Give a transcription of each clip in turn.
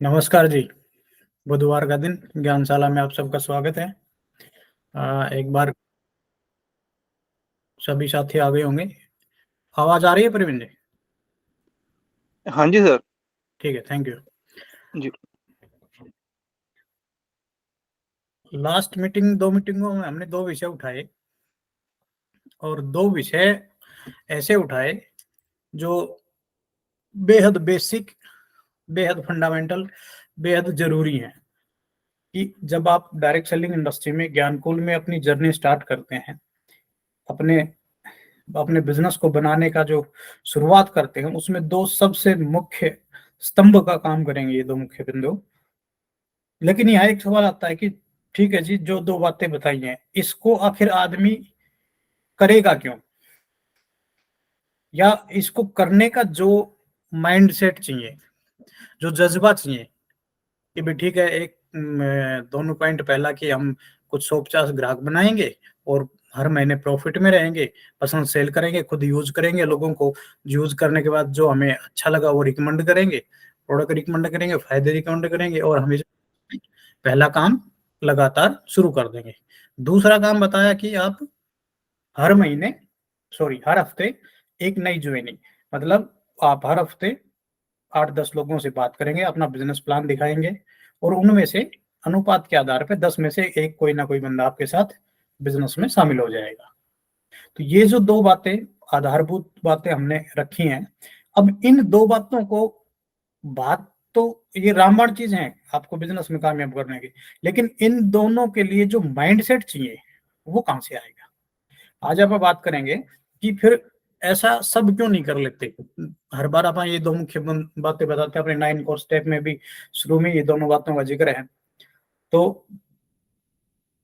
नमस्कार जी। बुधवार का दिन ज्ञानशाला में आप सबका स्वागत है। एक बार सभी साथी आ गए होंगे। आवाज आ रही है प्रवीण जी? हाँ जी सर। ठीक है, थैंक यू। जी। लास्ट मीटिंग, दो मीटिंगों में हमने दो विषय उठाए और दो विषय ऐसे उठाए जो बेहद बेसिक, बेहद फंडामेंटल, बेहद जरूरी हैं कि जब आप डायरेक्ट सेलिंग इंडस्ट्री में ज्ञानकुल में अपनी जर्नी स्टार्ट करते हैं, अपने अपने बिजनेस को बनाने का जो शुरुआत करते हैं, उसमें दो सबसे मुख्य स्तंभ का काम करेंगे ये दो मुख्य बिंदु। लेकिन यहाँ एक सवाल आता है कि ठीक है जी, जो दो बातें बताई हैं इसको आखिर आदमी करेगा क्यों, या इसको करने का जो माइंडसेट चाहिए, जो जज्बा चाहिए कि भाई ठीक है, एक दोनों पॉइंट, पहला कि हम कुछ 150 ग्राहक बनाएंगे और हर महीने प्रॉफिट में रहेंगे, पसंद सेल करेंगे, खुद यूज करेंगे, लोगों को यूज करने के बाद जो हमें अच्छा लगा वो रिकमेंड करेंगे, प्रोडक्ट रिकमेंड करेंगे, फायदे रिकमेंड करेंगे और हमें पहला काम लगातार शुरू कर देंगे। दूसरा काम बताया कि आप हर महीने, सॉरी हर हफ्ते एक नई ज्वाइनिंग, मतलब आप हर हफ्ते 8-10 लोगों से बात करेंगे, अपना बिजनेस प्लान दिखाएंगे और उनमें से अनुपात के आधार पर 10 में से एक कोई ना कोई बंदा आपके साथ बिजनेस में शामिल हो जाएगा। तो ये जो दो बातें, आधारभूत बातें हमने रखी हैं। अब इन दो बातों को, बात तो ये रामबाण चीज है आपको बिजनेस में कामयाब करने की, लेकिन इन दोनों के लिए जो माइंडसेट चाहिए वो कहां से आएगा। आज आप बात करेंगे कि फिर ऐसा सब क्यों नहीं कर लेते। हर बार आप ये दो मुख्य बातें बताते हैं, अपने 9 कोर्स स्टेप में भी शुरू में ये दोनों बातों का जिक्र है। तो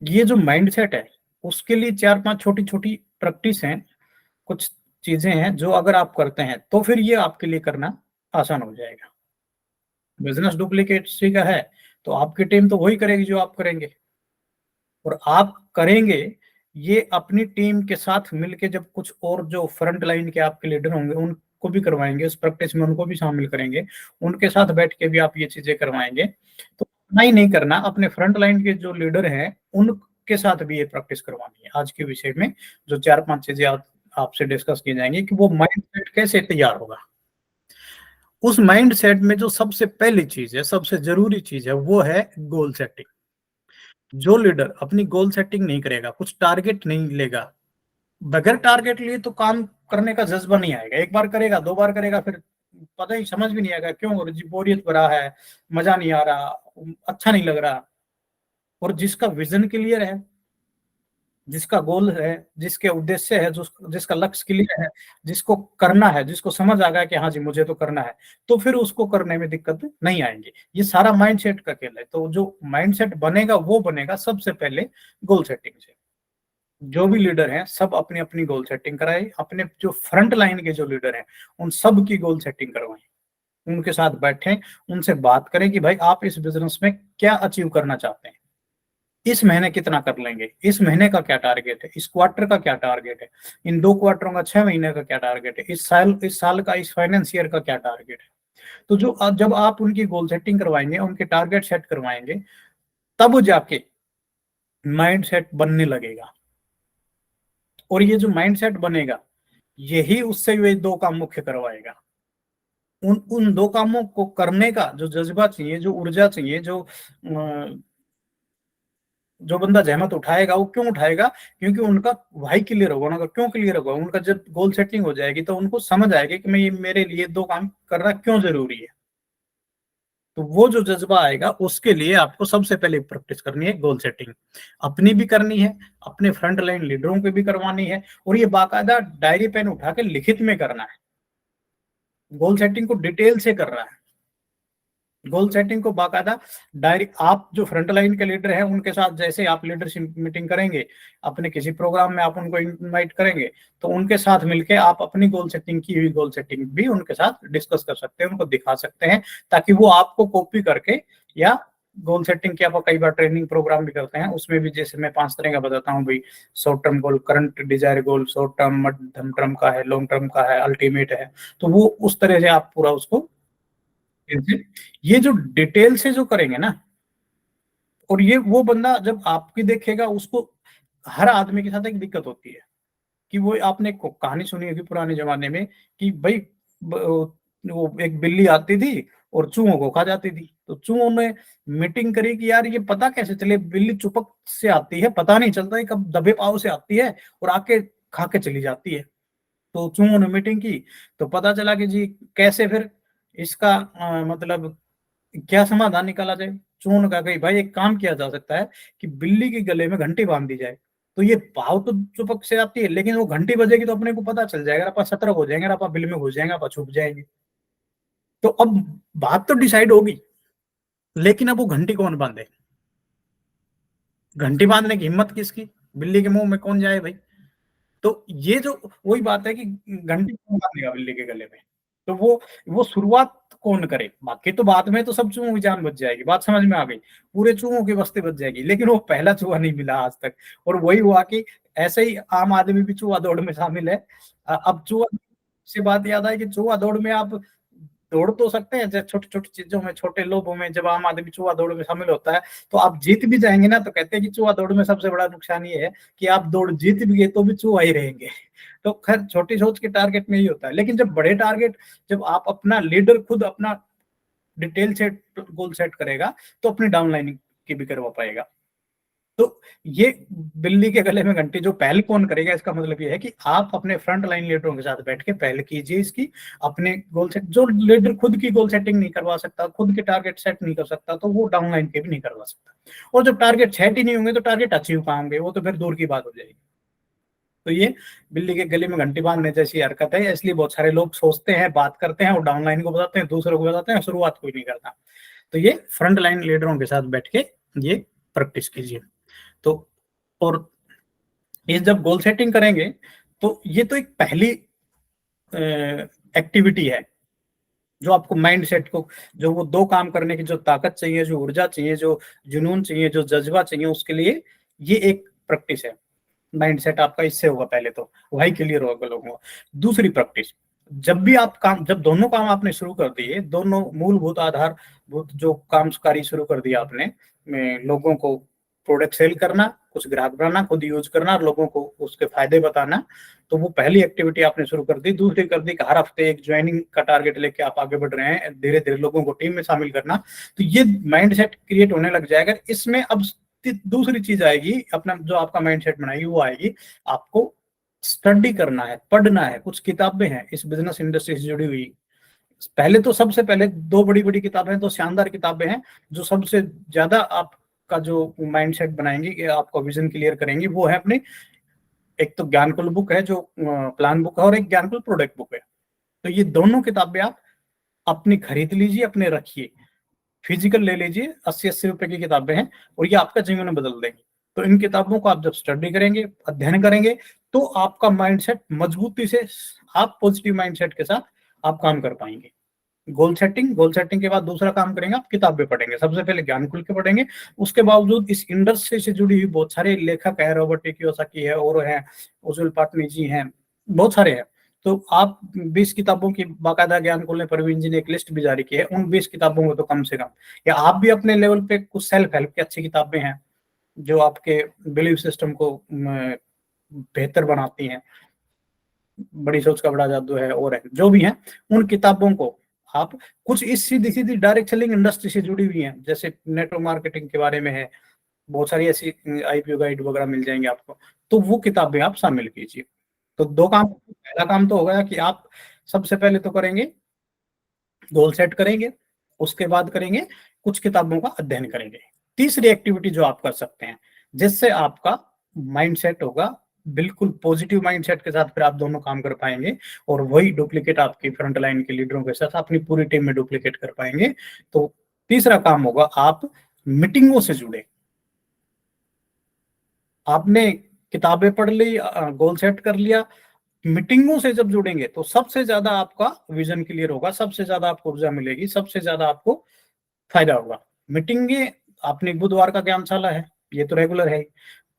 ये जो माइंडसेट है उसके लिए 4-5 छोटी छोटी प्रैक्टिस हैं, कुछ चीजें हैं जो अगर आप करते हैं तो फिर ये आपके लिए करना आसान हो जाएगा। बिजनेस डुप्लीकेसी का है तो आपकी टीम तो वही करेगी जो आप करेंगे, और आप करेंगे ये अपनी टीम के साथ मिलके, जब कुछ और जो फ्रंट लाइन के आपके लीडर होंगे उनको भी करवाएंगे, उस प्रैक्टिस में उनको भी शामिल करेंगे, उनके साथ बैठ के भी आप ये चीजें करवाएंगे। तो इतना ही नहीं करना, अपने फ्रंट लाइन के जो लीडर हैं उनके साथ भी ये प्रैक्टिस करवानी है। आज के विषय में जो 4-5 चीजें आपसे डिस्कस की जाएंगी कि वो माइंडसेट कैसे तैयार होगा। उस माइंडसेट में जो सबसे पहली चीज है, सबसे जरूरी चीज है, वो है गोल सेटिंग। जो लीडर अपनी गोल सेटिंग नहीं करेगा, कुछ टारगेट नहीं लेगा, बगैर टारगेट लिए तो काम करने का जज्बा नहीं आएगा। एक बार करेगा, दो बार करेगा, फिर पता ही समझ भी नहीं आएगा क्यों, बोरियत भरा है, मजा नहीं आ रहा, अच्छा नहीं लग रहा। और जिसका विजन क्लियर है, जिसका गोल है, जिसके उद्देश्य है, जिसका लक्ष्य क्लियर है, जिसको करना है, जिसको समझ आ गया कि हाँ जी मुझे तो करना है, तो फिर उसको करने में दिक्कत नहीं आएंगी। ये सारा माइंडसेट का खेल है। तो जो माइंडसेट बनेगा वो बनेगा सबसे पहले गोल सेटिंग से। जो भी लीडर हैं सब अपनी अपनी गोल सेटिंग कराए, अपने जो फ्रंट लाइन के जो लीडर हैं उन सब की गोल सेटिंग करवाएं, उनके साथ बैठें, उनसे बात करें कि भाई आप इस बिजनेस में क्या अचीव करना चाहते हैं, इस महीने कितना कर लेंगे, इस महीने का क्या टारगेट है, इस क्वार्टर का क्या टारगेट है, इन 2 क्वार्टरों का 6 महीने का क्या टारगेट है, इस साल का, इस फाइनेंस ईयर का क्या टारगेट है। तो जो जब आप उनकी गोल सेटिंग करवाएंगे, उनके टारगेट सेट करवाएंगे, तब जाके माइंड सेट बनने लगेगा। और ये जो माइंड सेट बनेगा यही उससे वे दो काम मुख्य करवाएगा। उन उन दो कामों को करने का जो जज्बा चाहिए, जो ऊर्जा चाहिए, जो बंदा जहमत उठाएगा, वो क्यों उठाएगा, क्योंकि उनका वाई क्लियर होगा, उनका क्यों क्लियर होगा। उनका जब गोल सेटिंग हो जाएगी तो उनको समझ आएगा कि मैं, ये मेरे लिए दो काम करना क्यों जरूरी है। तो वो जो जज्बा आएगा उसके लिए आपको सबसे पहले प्रैक्टिस करनी है गोल सेटिंग, अपनी भी करनी है, अपने फ्रंट लाइन लीडरों की भी करवानी है, और ये बाकायदा डायरी पेन उठा के लिखित में करना है। गोल सेटिंग को डिटेल से कर रहा है, गोल सेटिंग को बाकायदा डायरी, आप जो फ्रंट लाइन के लीडर हैं उनके साथ जैसे आप लीडरशिप मीटिंग करेंगे, अपने किसी प्रोग्राम में आप उनको इनवाइट करेंगे, तो उनके साथ मिलके आप अपनी गोल सेटिंग की हुई गोल सेटिंग भी उनके साथ डिस्कस कर सकते हैं, उनको दिखा सकते हैं, ताकि वो आपको कॉपी करके, या गोल सेटिंग की आप कई बार ट्रेनिंग प्रोग्राम भी करते हैं, उसमें भी जैसे मैं 5 तरह का बताता हूँ भाई, short term goal, current desire goal, short term, मध्यम टर्म का है, लॉन्ग टर्म का है, अल्टीमेट है। तो वो उस तरह से आप पूरा उसको ये जो डिटेल से जो करेंगे ना, और ये वो बंदा जब आपकी देखेगा, उसको हर आदमी के साथ एक दिक्कत होती है कि वो आपने कहानी सुनी होगी पुराने जमाने में कि भाई वो एक बिल्ली आती थी और चूहों को खा जाती थी। तो चूहों ने मीटिंग करी कि यार ये पता कैसे चले, बिल्ली चुपक से आती है, पता नहीं चलता है कब दबे पाव से आती है और आके खा के चली जाती है। तो चूहों ने मीटिंग की, तो पता चला कि जी कैसे फिर इसका मतलब क्या समाधान निकाला जाए। चूहों ने कहा कि भाई एक काम किया जा सकता है कि बिल्ली के गले में घंटी बांध दी जाए, तो ये भाव तो चुपक से आती है, लेकिन वो घंटी बजेगी तो अपने को पता चल जाएगा, आप सतर्क हो जाएंगे, आप बिल में घुस जाएंगे, आप छुप जाएंगे। तो अब बात तो डिसाइड होगी, लेकिन अब वो घंटी कौन बांधे? घंटी बांधने की हिम्मत किसकी? बिल्ली के मुंह में कौन जाए भाई? तो ये जो वही बात है कि घंटी कौन बांधेगा बिल्ली के गले में? तो वो शुरुआत कौन करे? बाकी तो बाद में तो सब चूहों की जान बच जाएगी, बात समझ में आ गई, पूरे चूहों की बस्ती बच जाएगी, लेकिन वो पहला चूहा नहीं मिला आज तक। और वही हुआ कि ऐसे ही आम आदमी भी चूहा दौड़ में शामिल है। अब चूहा से बात याद आई कि चूहा दौड़ में आप दौड़ तो सकते हैं, जैसे छोटी छोटी चीजों में, छोटे लोभों में जब आम आदमी चूहा दौड़ में शामिल होता है तो आप जीत भी जाएंगे ना, तो कहते हैं कि चूहा दौड़ में सबसे बड़ा नुकसान ये है कि आप दौड़ जीत भी गए तो भी चूहा ही रहेंगे। तो खैर छोटी सोच के टारगेट में ही होता है, लेकिन जब बड़े टारगेट, जब आप अपना लीडर खुद अपना डिटेल सेट गोल सेट करेगा तो अपनी डाउनलाइनिंग की भी करवा पाएगा। तो ये बिल्ली के गले में घंटी जो पहल कौन करेगा, इसका मतलब ये है कि आप अपने फ्रंट लाइन लीडरों के साथ बैठ के पहल कीजिए इसकी, अपने गोल सेट। जो लीडर खुद की गोल सेटिंग नहीं करवा सकता, खुद के टारगेट सेट नहीं कर सकता, तो वो डाउन लाइन के भी नहीं करवा सकता। और जब टारगेट सेट ही नहीं होंगे तो टारगेट अचीव कहाँ होंगे, वो तो फिर दूर की बात हो जाएगी। तो ये बिल्ली के गले में घंटी बांधने जैसी हरकत है, इसलिए बहुत सारे लोग सोचते हैं, बात करते हैं और डाउनलाइन को बताते हैं, दूसरों को बताते हैं, शुरुआत कोई नहीं करता। तो ये फ्रंट लाइन लीडरों के साथ बैठ के ये प्रैक्टिस कीजिए। तो और ये जब गोल सेटिंग करेंगे तो ये तो एक पहली एक्टिविटी है जो आपको माइंड सेट को, जो वो दो काम करने की जो ताकत चाहिए, जो ऊर्जा चाहिए, जो जुनून चाहिए, जो जज्बा चाहिए, उसके लिए ये एक प्रैक्टिस है। माइंड सेट आपका इससे होगा, पहले तो वही क्लियर होगा लोगों को। दूसरी प्रैक्टिस, जब भी आप काम, जब दोनों काम आपने शुरू कर दिए, दोनों मूलभूत आधारभूत जो काम कार्य शुरू कर दिया आपने, में लोगों को प्रोडक्ट सेल करना, कुछ ग्राहक बनाना, खुद यूज करना और लोगों को उसके फायदे बताना, तो वो पहली एक्टिविटी आपने शुरू कर दी। दूसरी कर दी कि हर हफ्ते एक ज्वाइनिंग का टारगेट लेके आप आगे बढ़ रहे हैं, धीरे धीरे लोगों को टीम में शामिल करना। तो ये माइंड सेट क्रिएट होने लग जाएगा। इसमें अब दूसरी चीज आएगी, अपना जो आपका माइंड सेट बनाएगी वो आएगी, आपको स्टडी करना है, पढ़ना है, कुछ किताबें हैं इस बिजनेस इंडस्ट्री से जुड़ी हुई। पहले तो सबसे पहले दो बड़ी बड़ी किताबें, तो शानदार किताबें हैं जो सबसे ज्यादा आपका जो माइंडसेट बनाएंगी, कि आपका विजन क्लियर करेंगी, वो है अपने, एक तो ज्ञानकुल बुक है जो प्लान बुक है, और एक ज्ञानकुल प्रोडक्ट बुक है। तो ये दोनों किताबें आप अपनी खरीद लीजिए, अपने रखिए, फिजिकल ले लीजिए, 80-80 रुपए की किताबें हैं और ये आपका जीवन बदल देंगी। तो इन किताबों को आप जब स्टडी करेंगे, अध्ययन करेंगे, तो आपका माइंडसेट मजबूती से, आप पॉजिटिव माइंडसेट के साथ आप काम कर पाएंगे। गोल सेटिंग, गोल सेटिंग के बाद दूसरा काम करेंगे, आप किताबें पढ़ेंगे, सबसे पहले ज्ञानकुल के पढ़ेंगे। उसके बावजूद इस इंडस्ट्री से जुड़ी हुई बहुत सारे लेखक है, रॉबर्ट टी कियोसाकी है, और है उजुल पाटनी जी हैं, बहुत सारे हैं। तो आप 20 किताबों की बाकायदा ज्ञानकुल ने, प्रवीण जी ने एक लिस्ट भी जारी की है, उन 20 किताबों को तो कम से कम, या आप भी अपने लेवल पे कुछ सेल्फ हेल्प की अच्छी किताबें हैं जो आपके बिलीफ सिस्टम को बेहतर बनाती हैं, बड़ी सोच का बड़ा जादू है और है, जो भी है, उन किताबों को आप, कुछ इस सीधी सीधी डायरेक्ट सेलिंग इंडस्ट्री से जुड़ी हुई हैं, जैसे नेटवर्क मार्केटिंग के बारे में है, बहुत सारी ऐसी आईपीओ गाइड वगैरह मिल जाएंगे आपको, तो वो किताबें आप शामिल कीजिए। तो दो काम, पहला काम तो होगा कि आप सबसे पहले तो करेंगे, गोल सेट करेंगे, उसके बाद करेंगे कुछ किताबों का अध्ययन करेंगे। तीसरी एक्टिविटी जो आप कर सकते हैं, जिससे आपका माइंडसेट होगा बिल्कुल पॉजिटिव माइंडसेट के साथ, फिर आप दोनों काम कर पाएंगे और वही डुप्लीकेट आपकी फ्रंट लाइन के लीडरों के साथ अपनी पूरी टीम में डुप्लीकेट कर पाएंगे। तो तीसरा काम होगा, आप मीटिंगों से जुड़े। आपने किताबें पढ़ ली, गोल सेट कर लिया, मीटिंगों से जब जुड़ेंगे तो सबसे ज्यादा आपका विजन क्लियर होगा, सबसे ज्यादा आपको ऊर्जा मिलेगी, सबसे ज्यादा आपको फायदा होगा। मीटिंगे, आपने बुधवार का ज्ञानशाला है, ये तो रेगुलर है,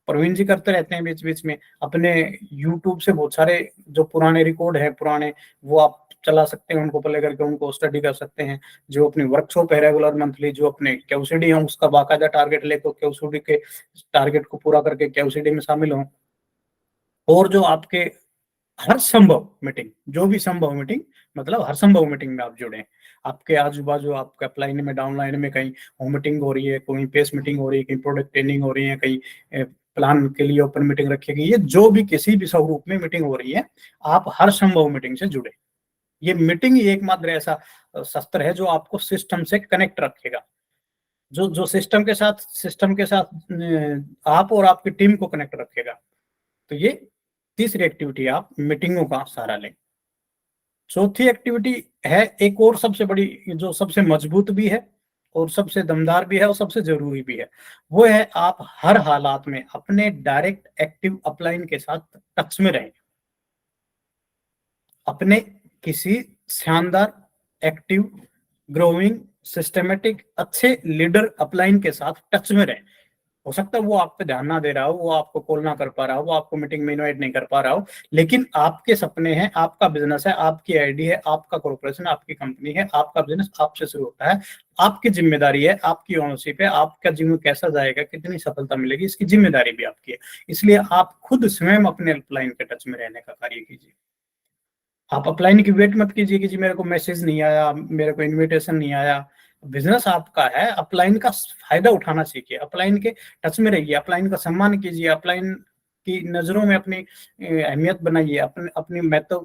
प्रवीण जी करते रहते हैं बीच बीच में, अपने यूट्यूब से बहुत सारे जो पुराने रिकॉर्ड है, पुराने, वो आप चला सकते हैं, उनको प्ले करके उनको स्टडी कर सकते हैं। जो अपनी वर्कशॉप है रेगुलर मंथली, जो अपने क्यूसीडी है उसका बाकायदा टारगेट लेकर क्यूसीडी के टारगेट को पूरा करके क्यूसीडी में शामिल हों। और जो आपके हर संभव मीटिंग, जो भी संभव मीटिंग, मतलब हर संभव मीटिंग में आप जुड़े। आपके आजू बाजू आपके अपलाइन में डाउनलाइन में कहीं होम मीटिंग हो रही है, कहीं पेस मीटिंग हो रही है, कहीं प्रोडक्ट ट्रेनिंग हो रही है, कहीं प्लान के लिए ओपन मीटिंग रखी गई है, जो भी किसी भी स्वरूप में मीटिंग हो रही है, आप हर संभव मीटिंग से जुड़े। ये मीटिंग ही एकमात्र ऐसा शस्त्र है जो आपको सिस्टम से कनेक्ट रखेगा, जो सिस्टम के साथ आप और आपकी टीम को कनेक्ट रखेगा। तो ये तीसरी एक्टिविटी, आप मीटिंगों का सहारा लें। चौथी एक्टिविटी है एक और सबसे बड़ी, जो सबसे मजबूत भी है और सबसे दमदार भी है और सबसे जरूरी भी है, वो है आप हर हालात में अपने डायरेक्ट एक्टिव अपलाइन के साथ टच में रहें। अपने किसी शानदार एक्टिव ग्रोइंग सिस्टमेटिक अच्छे लीडर अपलाइन के साथ टच में रहें। हो सकता है वो आप पे ध्यान ना दे रहा हो, वो आपको कॉल ना कर पा रहा हो, वो आपको मीटिंग में इनवाइट नहीं कर पा रहा हो, लेकिन आपके सपने हैं, आपका बिजनेस है, आपकी आईडी है, आपका कॉर्पोरेशन, आपकी कंपनी है, आपका बिजनेस आपसे शुरू होता है, आपकी जिम्मेदारी है, आपकी ओनरशिप है, आपका जीवन कैसा जाएगा, कितनी सफलता मिलेगी, इसकी जिम्मेदारी भी आपकी है। इसलिए आप खुद स्वयं अपने अपलाइन के टच में रहने का कार्य कीजिए। आप अपलाइन की वेट मत कीजिए कि जी मेरे को मैसेज नहीं आया, मेरे को इनविटेशन नहीं आया। बिजनेस आपका है, अपलाइन का फायदा उठाना सीखिए, अपलाइन के टच में रहिए, अपलाइन का सम्मान कीजिए, अपलाइन की नजरों में अपनी अहमियत बनाइए, अपनी महत्व,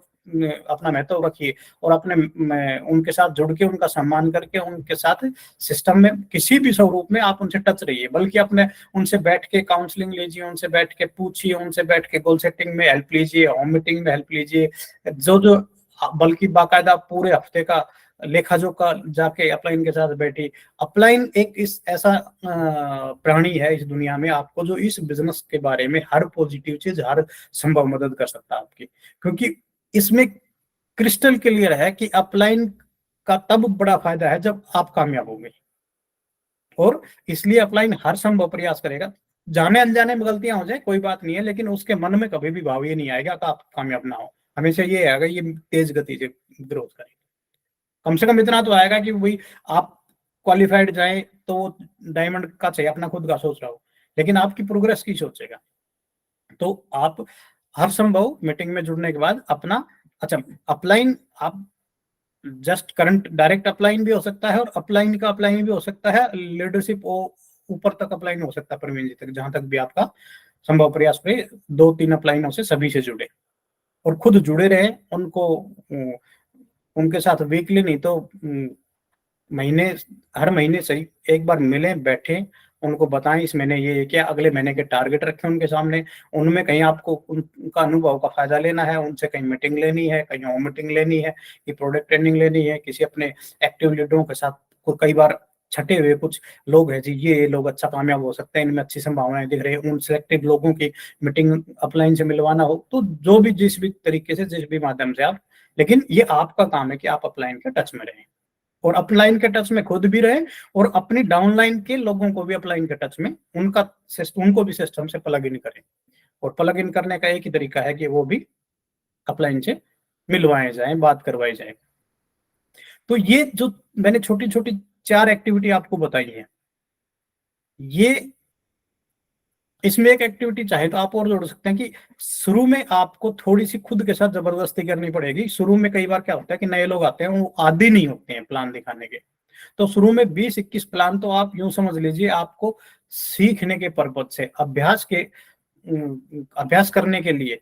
अपना महत्व रखिए, और अपने उनके साथ जुड़ के उनका सम्मान करके उनके साथ सिस्टम में किसी भी स्वरूप में आप उनसे टच रहिए। बल्कि अपने उनसे बैठ के काउंसलिंग लीजिए, उनसे बैठ के पूछिए, उनसे बैठ के गोल सेटिंग में हेल्प लीजिए, होम मीटिंग में हेल्प लीजिए, जो बल्कि बाकायदा पूरे हफ्ते का लेखा जोखा जाके अपलाइन के साथ बैठी। अपलाइन एक इस ऐसा प्राणी है इस दुनिया में आपको, जो इस बिजनेस के बारे में हर पॉजिटिव चीज, हर संभव मदद कर सकता है आपकी, क्योंकि इसमें क्रिस्टल क्लियर है कि अपलाइन का तब बड़ा फायदा है जब आप कामयाब होंगे, और इसलिए अपलाइन हर संभव प्रयास करेगा। जाने अनजाने में गलतियां हो जाए कोई बात नहीं है, लेकिन उसके मन में कभी भी भाव ये नहीं आएगा कि आप कामयाब ना हो। हमेशा ये आएगा ये तेज गति से ग्रोथ करें। कम से कम इतना तो आएगा कि वही आप क्वालिफाइड जाए तो डायमंड का चाहिए, अपना खुद का सोच रहा हो, लेकिन आपकी प्रोग्रेस की सोचेगा। तो आप हर संभव मीटिंग में जुड़ने के बाद अपना, अच्छा अपलाइन आप जस्ट करंट डायरेक्ट अपलाइन भी हो सकता है, और अपलाइन का अपलाइन भी हो सकता है, लीडरशिप ऊपर तक अपलाइन हो सकता है, प्रवीण जी तक, जहां तक भी आपका संभव प्रयास करें 2-3 अपलाइनों से सभी से जुड़े और खुद जुड़े रहे। उनको उनके साथ वीकली नहीं तो महीने, हर महीने सही एक बार मिलें, बैठें, उनको बताएं इस महीने ये क्या, अगले महीने के टारगेट रखें उनके सामने। उनमें कहीं आपको उनका अनुभव का फायदा लेना है, उनसे कहीं मीटिंग लेनी है, कहीं होम मीटिंग लेनी है, कि प्रोडक्ट ट्रेनिंग लेनी है, किसी अपने एक्टिव लीडरों के साथ। कई बार छटे हुए कुछ लोग हैं जी, ये लोग अच्छा कामयाब हो सकते हैं, इनमें अच्छी संभावनाएं दिख रही है, उन सिलेक्टेड लोगों की मीटिंग अपलाइन से मिलवाना हो, तो जो भी जिस भी तरीके से, जिस भी माध्यम से आप, लेकिन ये आपका काम है कि आप अपलाइन के टच में रहें, और अपलाइन के टच में खुद भी रहे, और अपनी डाउनलाइन के लोगों को भी अपलाइन के टच में उनको भी सिस्टम से प्लग इन करें। और प्लग इन करने का एक ही तरीका है कि वो भी अपलाइन से मिलवाए जाए, बात करवाई जाए। तो ये जो मैंने छोटी छोटी 4 एक्टिविटी आपको बताई है, ये इसमें एक एक्टिविटी चाहे तो आप और जोड़ सकते हैं कि शुरू में आपको थोड़ी सी खुद के साथ जबरदस्ती करनी पड़ेगी। शुरू में कई बार क्या होता है कि नए लोग आते हैं, वो आदी नहीं होते हैं प्लान दिखाने के, तो शुरू में 20-21 प्लान तो आप यूं समझ लीजिए आपको सीखने के पर्पज से, अभ्यास करने के लिए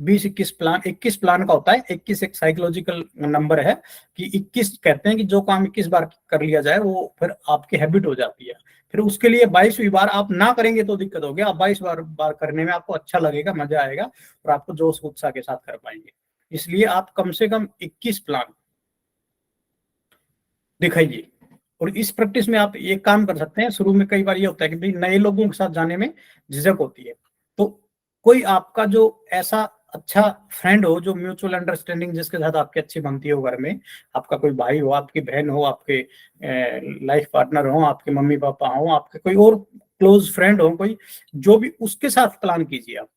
20-21 प्लान, 21 प्लान का होता है। 21 एक साइकोलॉजिकल नंबर है कि 21 कहते हैं कि जो काम 21 बार कर लिया जाए वो फिर आपकी हैबिट हो जाती है। फिर उसके लिए 22वीं बार आप ना करेंगे तो दिक्कत होगी, आप 22 बार करने में आपको अच्छा लगेगा, मजा आएगा, और आपको जोश उत्साह के साथ कर पाएंगे। इसलिए आप कम से कम 21 प्लान दिखाइए। और इस प्रैक्टिस में आप एक काम कर सकते हैं, शुरू में कई बार ये होता है कि भाई नए लोगों के साथ जाने में झिझक होती है, तो कोई आपका जो ऐसा अच्छा फ्रेंड हो, जो म्यूचुअल अंडरस्टैंडिंग जिसके साथ आपकी अच्छी बनती हो, घर में आपका कोई भाई हो, आपकी बहन हो, आपके लाइफ पार्टनर हो, आपके मम्मी पापा हो, आपके कोई और क्लोज फ्रेंड हो, कोई जो भी, उसके साथ प्लान कीजिए आप।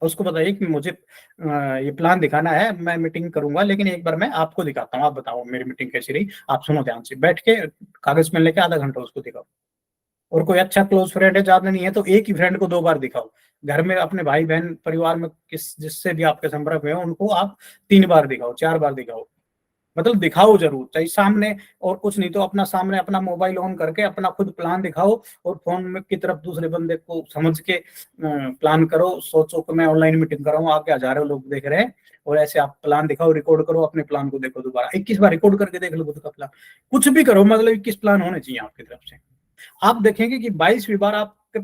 उसको बताइए कि मुझे ये प्लान दिखाना है, मैं मीटिंग करूंगा, लेकिन एक बार मैं आपको दिखाता हूँ, आप बताओ मेरी मीटिंग कैसी रही, आप सुनो ध्यान से, बैठ के कागज पेन लेके आधा घंटा उसको दिखाओ। और कोई अच्छा क्लोज फ्रेंड है, ज्यादा नहीं है तो एक ही फ्रेंड को 2 बार दिखाओ। घर में अपने भाई बहन परिवार में किस जिससे भी आपके संपर्क में हो उनको आप 3 बार दिखाओ, 4 बार दिखाओ, मतलब दिखाओ जरूर, चाहे सामने, और कुछ नहीं तो अपना सामने अपना मोबाइल ऑन करके अपना खुद प्लान दिखाओ, और फोन में की तरफ दूसरे बंदे को समझ के प्लान करो, सोचो कि मैं ऑनलाइन मीटिंग कर रहा हूँ, आगे हजारों लोग देख रहे हैं, और ऐसे आप प्लान दिखाओ, रिकॉर्ड करो, अपने प्लान को देखो दोबारा 21 बार रिकॉर्ड करके देख लो खुद का प्लान, कुछ भी करो, मतलब 21 प्लान होने चाहिए आपकी तरफ से। आप देखेंगे कि 22वीं बार आपके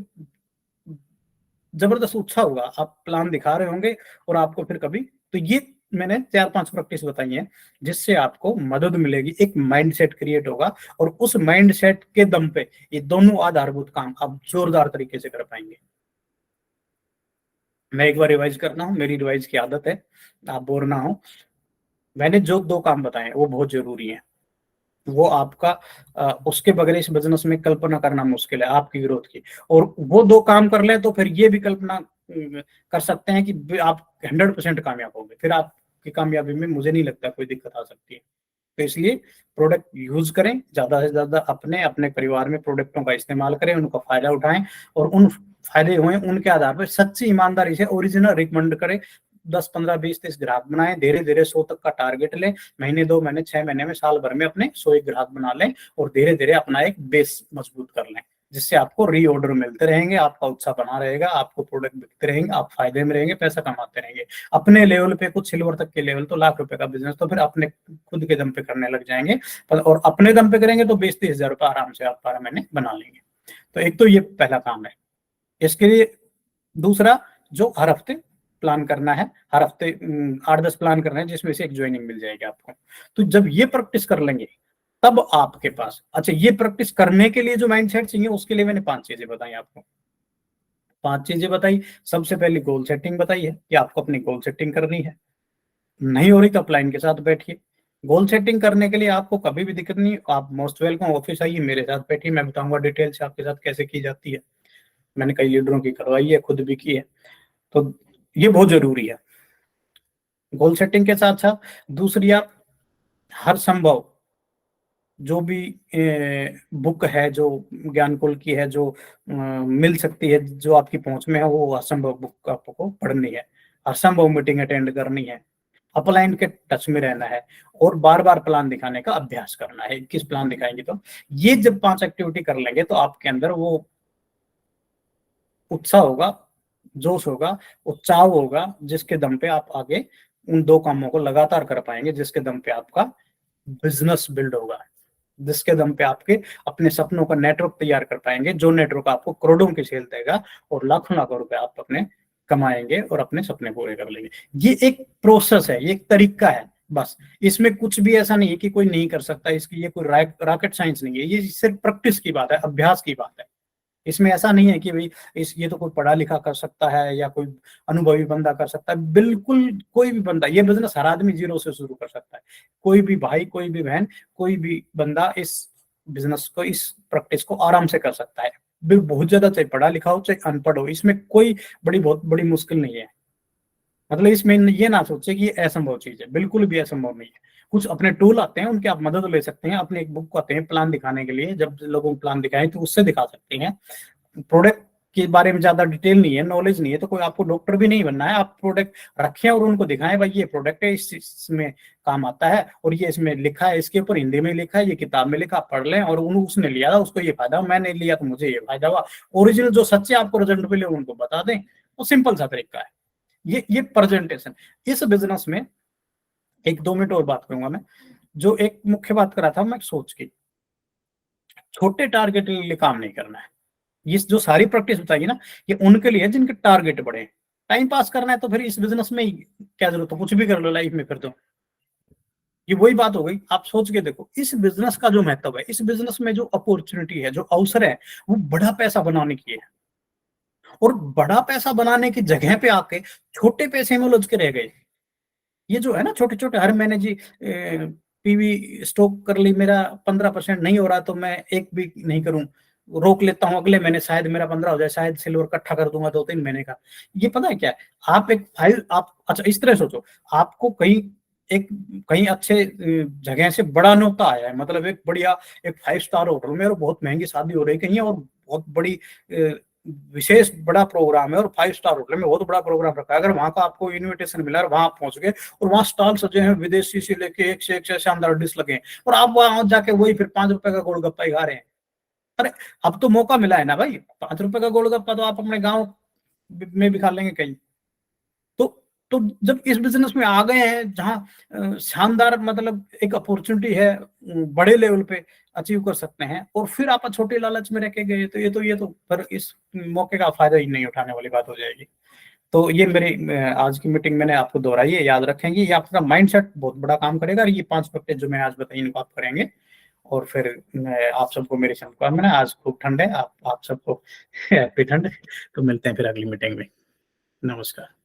जबरदस्त उत्साह होगा, आप प्लान दिखा रहे होंगे और आपको फिर कभी, तो ये मैंने 4-5 प्रैक्टिस बताई है जिससे आपको मदद मिलेगी, एक माइंडसेट क्रिएट होगा, और उस माइंडसेट के दम पे ये दोनों आधारभूत काम आप जोरदार तरीके से कर पाएंगे। मैं एक बार रिवाइज करना हूं, मेरी रिवाइज की आदत है, आप बोर ना हो। मैंने जो 2 काम बताए वो बहुत जरूरी है, वो आपका उसके बगैर इस बिजनेस में कल्पना करना मुश्किल है आपकी ग्रोथ की, और वो 2 काम कर ले तो फिर ये भी कल्पना कर सकते हैं कि आप 100% कामयाब होंगे, फिर आपकी कामयाबी में मुझे नहीं लगता कोई दिक्कत आ सकती है। तो इसलिए प्रोडक्ट यूज करें, ज्यादा से ज्यादा अपने अपने परिवार में प्रोडक्टों का इस्तेमाल करें, उनका फायदा उठाएं, और उन फायदे हुए उनके आधार पर सच्ची ईमानदारी से ओरिजिनल रिकमेंड करें, 10, 15, 20, 30 ग्राहक बनाएं, धीरे धीरे 100 तक का टारगेट लें, महीने 2 महीने 6 महीने में साल भर में अपने 100 एक ग्राहक बना लें, और धीरे धीरे अपना एक बेस मजबूत कर लें, जिससे आपको रीऑर्डर मिलते रहेंगे, आपका उत्साह बना रहेगा, आपको प्रोडक्ट बिकते रहेंगे, आप फायदे में रहेंगे, पैसा कमाते रहेंगे अपने लेवल पे, कुछ सिल्वर तक के लेवल तो ₹1,00,000 का बिजनेस तो फिर अपने खुद के दम पे करने लग जाएंगे, और अपने दम पे करेंगे तो 20-30 हजार आराम से आप 12 महीने बना लेंगे। तो एक तो ये पहला काम है इसके लिए। दूसरा, जो हर हफ्ते प्लान करना है, हर हफ्ते 8-10 प्लान करना है जिसमें से एक ज्वाइनिंग मिल जाएगी आपको। तो जब ये प्रैक्टिस कर लेंगे तब आपके पास, अच्छा ये प्रैक्टिस करने के लिए जो माइंडसेट चाहिए उसके लिए मैंने 5 चीजें बताई आपको, 5 चीजें बताई। सबसे पहले गोल सेटिंग बताई है कि आपको अपनी गोल सेटिंग करनी है, नहीं हो रही तो अपलाइन के साथ बैठिए। गोल सेटिंग करने के लिए आपको कभी भी दिक्कत नहीं, आप मोस्ट वेलकम, ऑफिस आइए, मेरे साथ बैठिए, मैं बताऊंगा डिटेल से आपके साथ कैसे की जाती है। मैंने कई लीडरों की करवाई है, खुद भी की है, तो ये बहुत जरूरी है गोल सेटिंग के साथ साथ। दूसरी, आप हर संभव जो भी बुक है जो ज्ञानकुल की है, जो मिल सकती है, जो आपकी पहुंच में है, वो असंभव बुक आपको पढ़नी है, असंभव मीटिंग अटेंड करनी है, अपलाइन के टच में रहना है, और बार बार प्लान दिखाने का अभ्यास करना है। 21 प्लान दिखाएंगे तो ये जब 5 एक्टिविटी कर लेंगे तो आपके अंदर वो उत्साह होगा, जोश होगा, उत्साह होगा, जिसके दम पे आप आगे उन 2 कामों को लगातार कर पाएंगे, जिसके दम पे आपका बिजनेस बिल्ड होगा, जिसके दम पे आपके अपने सपनों का नेटवर्क तैयार कर पाएंगे, जो नेटवर्क आपको करोड़ों की सेल देगा, और लाखों लाखों रुपए आप अपने कमाएंगे और अपने सपने पूरे कर लेंगे। ये एक प्रोसेस है, ये एक तरीका है बस, इसमें कुछ भी ऐसा नहीं है कि कोई नहीं कर सकता, इसकी ये कोई रॉकेट साइंस नहीं है, ये सिर्फ प्रैक्टिस की बात है, अभ्यास की बात है। इसमें ऐसा नहीं है कि भाई ये तो कोई पढ़ा लिखा कर सकता है या कोई अनुभवी बंदा कर सकता है, बिल्कुल कोई भी बंदा, ये बिजनेस हर आदमी जीरो से शुरू कर सकता है, कोई भी भाई, कोई भी बहन, कोई भी बंदा इस बिजनेस को, इस प्रैक्टिस को आराम से कर सकता है, बहुत ज्यादा, चाहे पढ़ा लिखा हो चाहे अनपढ़ हो, इसमें कोई बहुत बड़ी मुश्किल नहीं है। मतलब इसमें ये ना सोचे कि ये असंभव चीज है, बिल्कुल भी असंभव नहीं है। कुछ अपने टूल आते हैं, उनके आप मदद ले सकते हैं, अपने एक बुक आते हैं प्लान दिखाने के लिए, जब लोगों को प्लान दिखाएं तो उससे दिखा सकते हैं। प्रोडक्ट के बारे में ज्यादा डिटेल नहीं है, नॉलेज नहीं है, तो कोई आपको डॉक्टर भी नहीं बनना है, आप प्रोडक्ट रखें और उनको दिखाएं, भाई ये प्रोडक्ट है, इसमें काम आता है, और ये इसमें लिखा है, इसके ऊपर हिंदी में लिखा है, ये किताब में लिखा, पढ़ लें, और उसने लिया था उसको ये फायदा, मैंने लिया तो मुझे ये फायदा हुआ, ओरिजिनल जो सच्चे आपको रिजल्ट मिले उनको बता दें, वो सिंपल सा तरीका है। ये प्रेजेंटेशन, इस बिजनेस में एक 2 मिनट और बात करूंगा मैं, जो एक मुख्य बात करा था मैं सोच की, छोटे टारगेट के लिए काम नहीं करना है। ये जो सारी प्रैक्टिस बताई ना, ये उनके लिए जिनके टारगेट बड़े हैं। टाइम पास करना है तो फिर इस बिजनेस में ही क्या जरूरत है, कुछ भी कर लो लाइफ में फिर तो। ये वही बात हो गई, आप सोच के देखो, इस बिजनेस का जो महत्व है, इस बिजनेस में जो अपॉर्चुनिटी है, जो अवसर है, वो बड़ा पैसा बनाने की है, और बड़ा पैसा बनाने की जगह पे आके छोटे पैसे में उलझ के रह गए। ये जो है ना छोटे छोटे, हर महीने जी पीवी स्टॉक कर ली, मेरा 15% नहीं हो रहा तो मैं एक भी नहीं करूं, रोक लेता हूँ, अगले महीने शायद मेरा 15 हो जाए, शायद सिल्वर इकट्ठा कर दूंगा 2-3 महीने का। ये पता है क्या है, आप एक फाइल आप अच्छा इस तरह सोचो, आपको कहीं अच्छे जगह से बड़ा न्योता आया है, मतलब एक बढ़िया एक 5 स्टार होटल में और बहुत महंगी शादी हो रही है कहीं, और बहुत बड़ी विशेष बड़ा प्रोग्राम है, और 5 स्टार होटल में बहुत बड़ा प्रोग्राम रखा है। अगर वहां का आपको इनविटेशन मिला और वहां आप पहुंच गए और वहां स्टॉल सजे हैं विदेशी से लेके एक से एक शानदार डिश लगे हैं, और आप वहां जाके वही फिर 5 रुपए का गोलगप्पा ही खा रहे हैं। अरे अब तो मौका मिला है ना भाई, 5 रुपए का गोलगप्पा तो आप अपने गांव में भी खा लेंगे कहीं। तो तो जब इस बिजनेस में आ गए हैं जहां शानदार मतलब एक अपॉर्चुनिटी है, बड़े लेवल पे अचीव कर सकते हैं, और फिर आप छोटे लालच में रह के गए, तो ये तो फिर इस मौके का फायदा ही नहीं उठाने वाली बात हो जाएगी। तो ये मेरी आज की मीटिंग मैंने आपको दोहराई है, याद रखेंगे, ये आपका माइंडसेट बहुत बड़ा काम करेगा, और ये 5 पैकेज जो मैंने आज बताई इनको आप करेंगे। और फिर आप सबको मेरी शुभकामनाएं, आज खूब ठंड है, आप सबको हैप्पी ठंड। तो मिलते हैं फिर अगली मीटिंग में। नमस्कार।